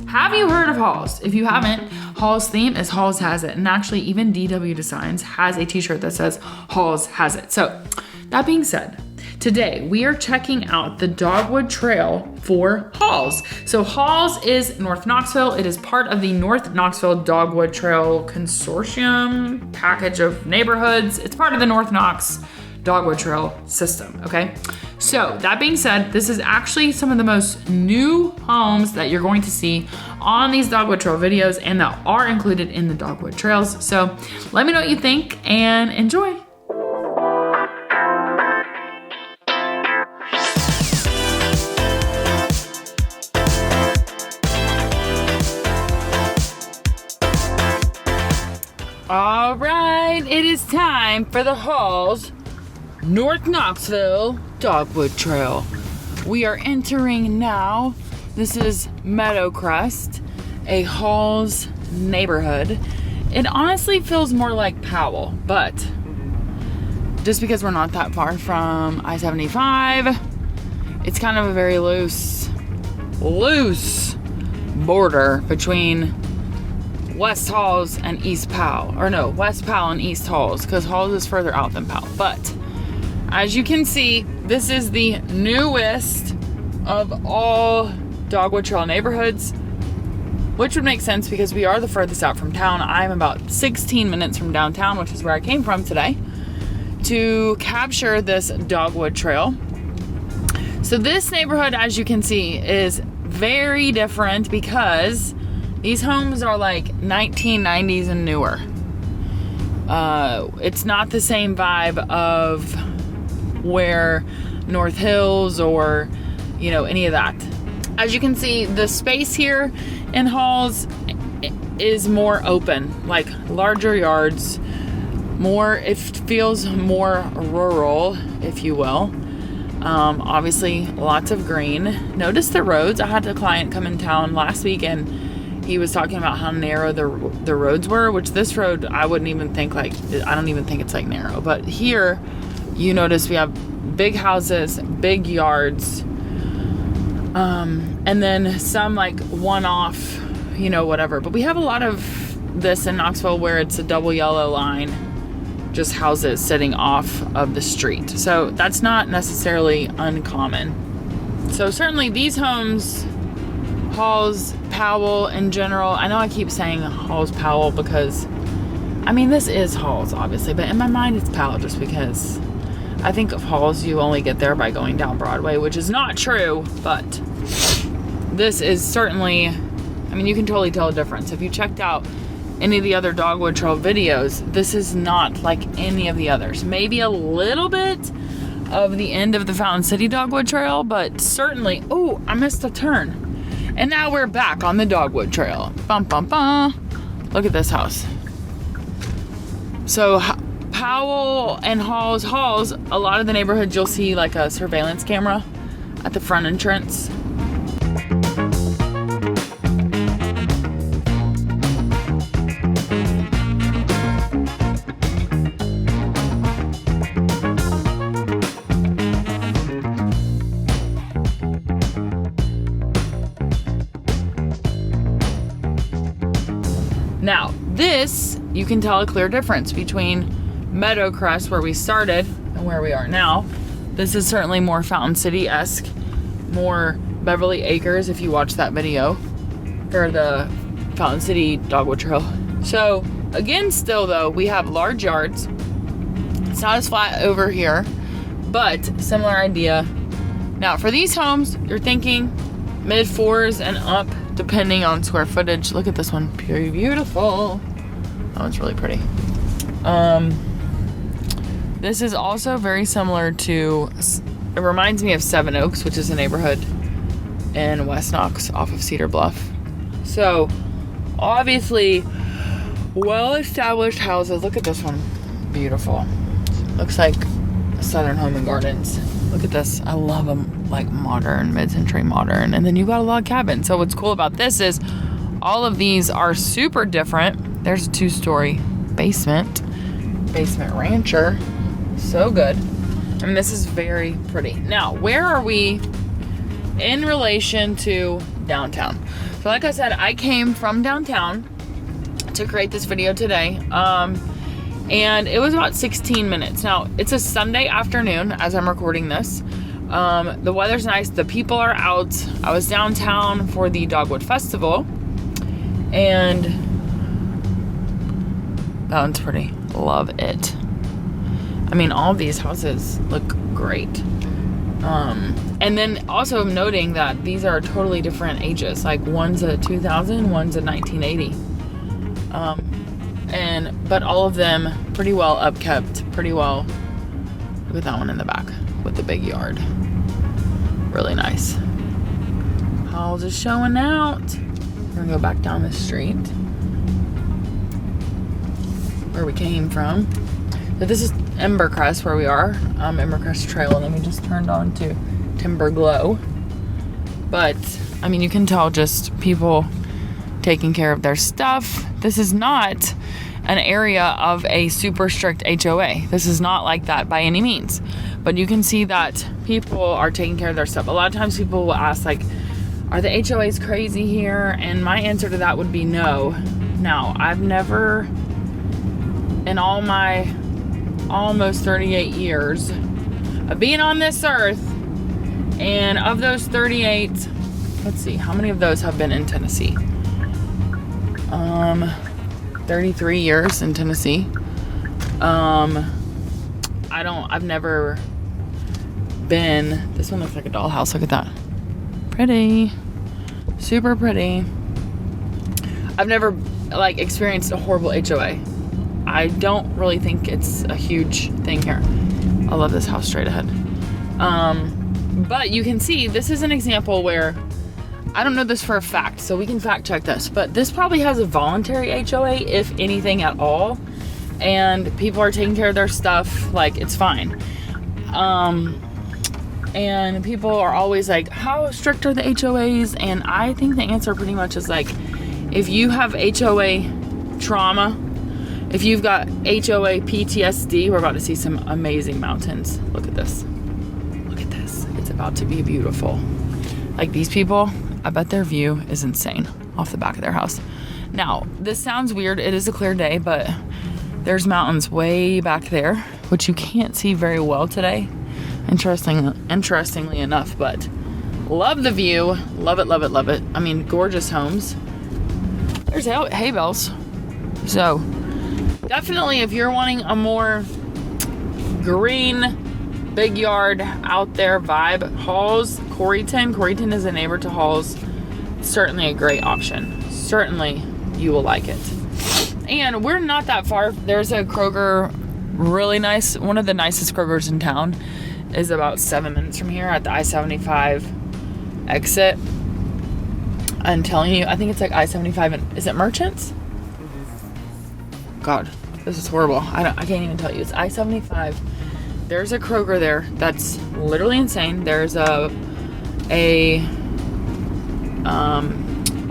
Have you heard of Halls? If you haven't, Halls' theme is Halls Has It. And actually, even DW Designs has a t-shirt that says Halls Has It. So that being said, today we are checking out the Dogwood Trail for Halls. So Halls is North Knoxville. It is part of the North Knoxville Dogwood Trail Consortium package of neighborhoods. It's part of the North Knox Dogwood Trail system, okay? So that being said, this is actually some of the most new homes that you're going to see on these Dogwood Trail videos and that are included in the Dogwood Trails. So let me know what you think and enjoy. All right, it is time for the Halls North Knoxville Dogwood Trail. We are entering now. This is Meadowcrest, a Halls neighborhood. It honestly feels more like Powell, but just because we're not that far from I-75, it's kind of a very loose border between West Halls and East Powell. Or no, West Powell and East Halls, because Halls is further out than Powell. But as you can see, this is the newest of all Dogwood Trail neighborhoods, which would make sense because we are the furthest out from town. I'm about 16 minutes from downtown, which is where I came from today, to capture this Dogwood Trail. So this neighborhood, as you can see, is very different because these homes are like 1990s and newer. It's not the same vibe of where North Hills or, you know, any of that. As you can see, the space here in Halls is more open, like larger yards, it feels more rural, if you will. Obviously, lots of green. Notice the roads. I had a client come in town last week and he was talking about how narrow the roads were, which this road, I don't even think it's like narrow. But here, you notice we have big houses, big yards, and then some like one-off, you know, whatever. But we have a lot of this in Knoxville where it's a double yellow line, just houses sitting off of the street. So that's not necessarily uncommon. So certainly these homes, Halls, Powell in general. I know I keep saying Halls, Powell because, I mean, this is Halls, obviously, but in my mind it's Powell just because I think of Halls, you only get there by going down Broadway, which is not true, but this is certainly, I mean, you can totally tell a difference. If you checked out any of the other Dogwood Trail videos, this is not like any of the others. Maybe a little bit of the end of the Fountain City Dogwood Trail, but certainly, oh, I missed a turn. And now we're back on the Dogwood Trail. Bum, bum, bum. Look at this house. So Powell and Halls, a lot of the neighborhoods you'll see like a surveillance camera at the front entrance. Now, this, you can tell a clear difference between Meadowcrest, where we started, and where we are now. This is certainly more Fountain City-esque, more Beverly Acres, if you watch that video, for the Fountain City Dogwood Trail. So, again, still though, we have large yards. It's not as flat over here, but similar idea. Now, for these homes, you're thinking mid-4s and up, depending on square footage. Look at this one, pretty beautiful. Oh, it's really pretty. This is also very similar to, it reminds me of Seven Oaks, which is a neighborhood in West Knox off of Cedar Bluff. So obviously well-established houses. Look at this one, beautiful. Looks like Southern Home and Gardens. Look at this. I love them, like modern, mid-century modern. And then you got a log cabin. So what's cool about this is all of these are super different. There's a 2-story basement rancher. So good. I mean, this is very pretty. Now, where are we in relation to downtown? So like I said, I came from downtown to create this video today. And it was about 16 minutes. Now, it's a Sunday afternoon as I'm recording this. The weather's nice. The people are out. I was downtown for the Dogwood Festival. And that one's pretty. Love it. I mean, all of these houses look great. And then also noting that these are totally different ages. Like one's a 2000, one's a 1980. But all of them pretty well upkept, pretty well. Look at that one in the back with the big yard. Really nice. Halls is showing out. We're gonna go back down the street where we came from. So this is Embercrest where we are, Embercrest Trail, and then we just turned on to Timber Glow. But I mean, you can tell just people taking care of their stuff. This is not an area of a super strict HOA. This is not like that by any means. But you can see that people are taking care of their stuff. A lot of times people will ask, like, are the HOAs crazy here? And my answer to that would be no. Now, I've never, in all my almost 38 years of being on this earth, and of those 38, let's see, how many of those have been in Tennessee? 33 years in Tennessee. I've never been, this one looks like a dollhouse, look at that. Pretty, super pretty. I've never like experienced a horrible HOA. I don't really think it's a huge thing here. I love this house straight ahead. But you can see, this is an example where, I don't know this for a fact, so we can fact check this, but this probably has a voluntary HOA, if anything at all, and people are taking care of their stuff, like, it's fine. And people are always like, how strict are the HOAs? And I think the answer pretty much is like, if you have HOA trauma, if you've got HOA PTSD, we're about to see some amazing mountains. Look at this. Look at this. It's about to be beautiful. Like, these people, I bet their view is insane off the back of their house. Now, this sounds weird. It is a clear day, but there's mountains way back there, which you can't see very well today. Interestingly enough, but love the view. Love it, love it, love it. I mean, gorgeous homes. There's hay bales. So, definitely if you're wanting a more green, big yard, out there vibe, Halls, Coreyton is a neighbor to Halls. Certainly a great option. Certainly you will like it. And we're not that far. There's a Kroger, really nice, one of the nicest Krogers in town, is about 7 minutes from here at the I-75 exit. I'm telling you, I think it's like I-75 and, is it Merchants? God, this is horrible. I can't even tell you. It's I-75. There's a Kroger there that's literally insane. There's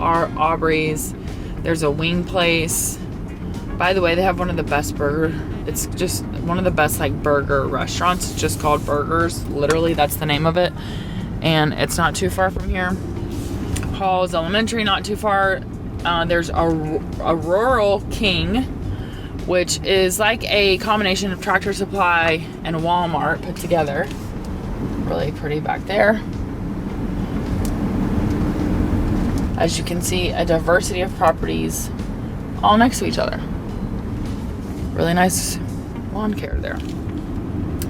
Aubrey's. There's a wing place. By the way, they have one of the best it's just one of the best like burger restaurants. It's just called Burgers. Literally, that's the name of it. And it's not too far from here. Halls Elementary, not too far. There's a Rural King, which is like a combination of Tractor Supply and Walmart put together. Really pretty back there. As you can see, a diversity of properties all next to each other. Really nice lawn care there.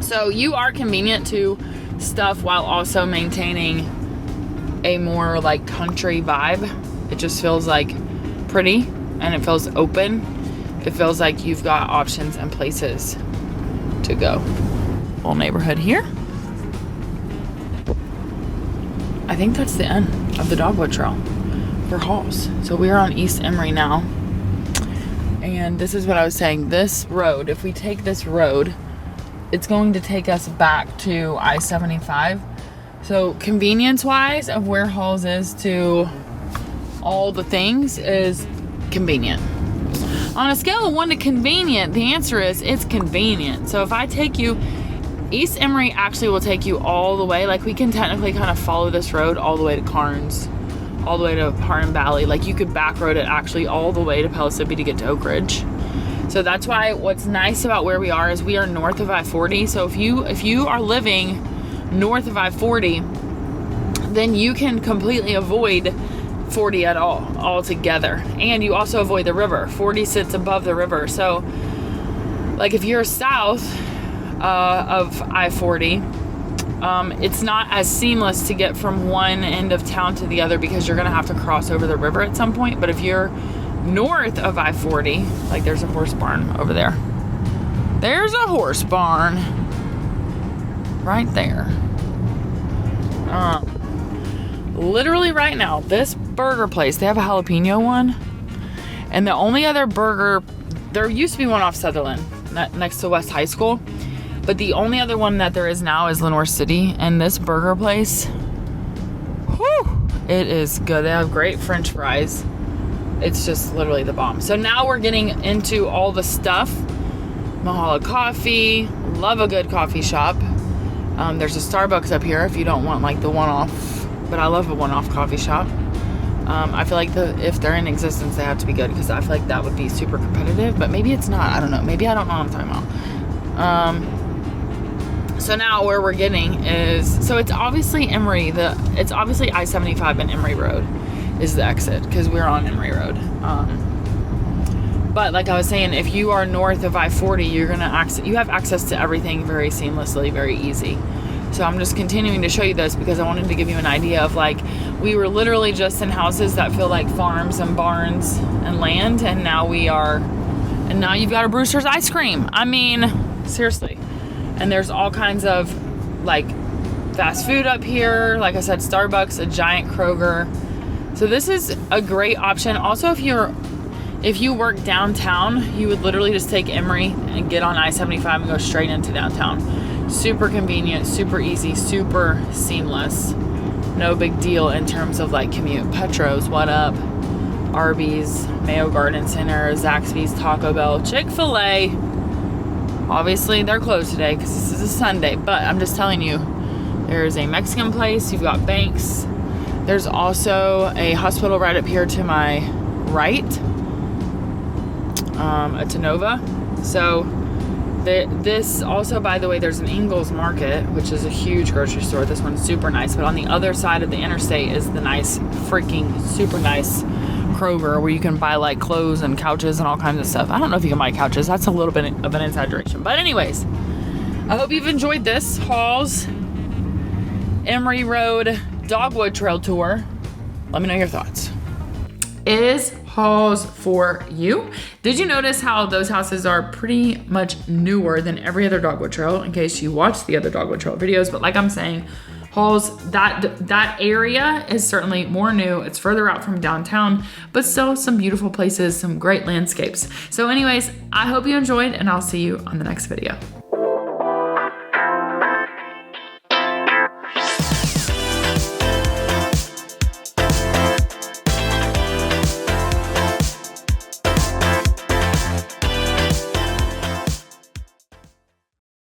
So you are convenient to stuff while also maintaining a more like country vibe. It just feels like pretty and it feels open. It feels like you've got options and places to go. Whole neighborhood here. I think that's the end of the Dogwood Trail for Halls. So we are on East Emory now. And this is what I was saying. This road, if we take this road, it's going to take us back to I-75. So convenience wise of where Halls is to all the things is convenient. On a scale of 1 to convenient, the answer is it's convenient. So if I take you, East Emory actually will take you all the way. Like we can technically kind of follow this road all the way to Carnes, all the way to Hardin Valley. Like you could back road it actually all the way to Pellissippi to get to Oak Ridge. So that's why what's nice about where we are is we are north of I-40. So if you are living north of I-40, then you can completely avoid 40 at all altogether. And you also avoid the river. 40 sits above the river. So like if you're south of I-40, it's not as seamless to get from one end of town to the other because you're going to have to cross over the river at some point. But if you're north of I-40, like there's a horse barn over there. There's a horse barn right there. Literally right now, this burger place, they have a jalapeno one. And the only other burger, there used to be one off Sutherland next to West High School. But the only other one that there is now is Lenore City. And this burger place, whew, it is good. They have great French fries. It's just literally the bomb. So now we're getting into all the stuff. Mahalo Coffee, love a good coffee shop. There's a Starbucks up here if you don't want like the one-off, but I love a one-off coffee shop. I feel like if they're in existence, they have to be good because I feel like that would be super competitive, but maybe it's not. I don't know. Maybe I don't know what I'm talking about. So now where we're getting is, so it's obviously Emory, it's obviously I-75 and Emory Road is the exit because we're on Emory Road. But like I was saying, if you are north of I-40, you have access to everything very seamlessly, very easy. So I'm just continuing to show you this because I wanted to give you an idea of like, we were literally just in houses that feel like farms and barns and land. And now you've got a Brewster's ice cream. I mean, seriously. And there's all kinds of like fast food up here. Like I said, Starbucks, a giant Kroger. So this is a great option. Also, if you work downtown, you would literally just take Emory and get on I-75 and go straight into downtown. Super convenient, super easy, super seamless. No big deal in terms of like commute. Petro's, what up? Arby's, Mayo Garden Center, Zaxby's, Taco Bell, Chick-fil-A. Obviously, they're closed today because this is a Sunday, but I'm just telling you, there's a Mexican place. You've got banks. There's also a hospital right up here to my right, a Tenova. So this also, by the way, there's an Ingles Market, which is a huge grocery store. This one's super nice. But on the other side of the interstate is the nice, freaking super nice Kroger where you can buy like clothes and couches and all kinds of stuff. I don't know if you can buy couches. That's a little bit of an exaggeration. But anyways, I hope you've enjoyed this Halls Emory Road Dogwood Trail tour. Let me know your thoughts. Is Halls for you? Did you notice how those houses are pretty much newer than every other Dogwood Trail, in case you watched the other Dogwood Trail videos? But like I'm saying, Halls, that area is certainly more new. It's further out from downtown, but still some beautiful places, some great landscapes. So anyways, I hope you enjoyed, and I'll see you on the next video.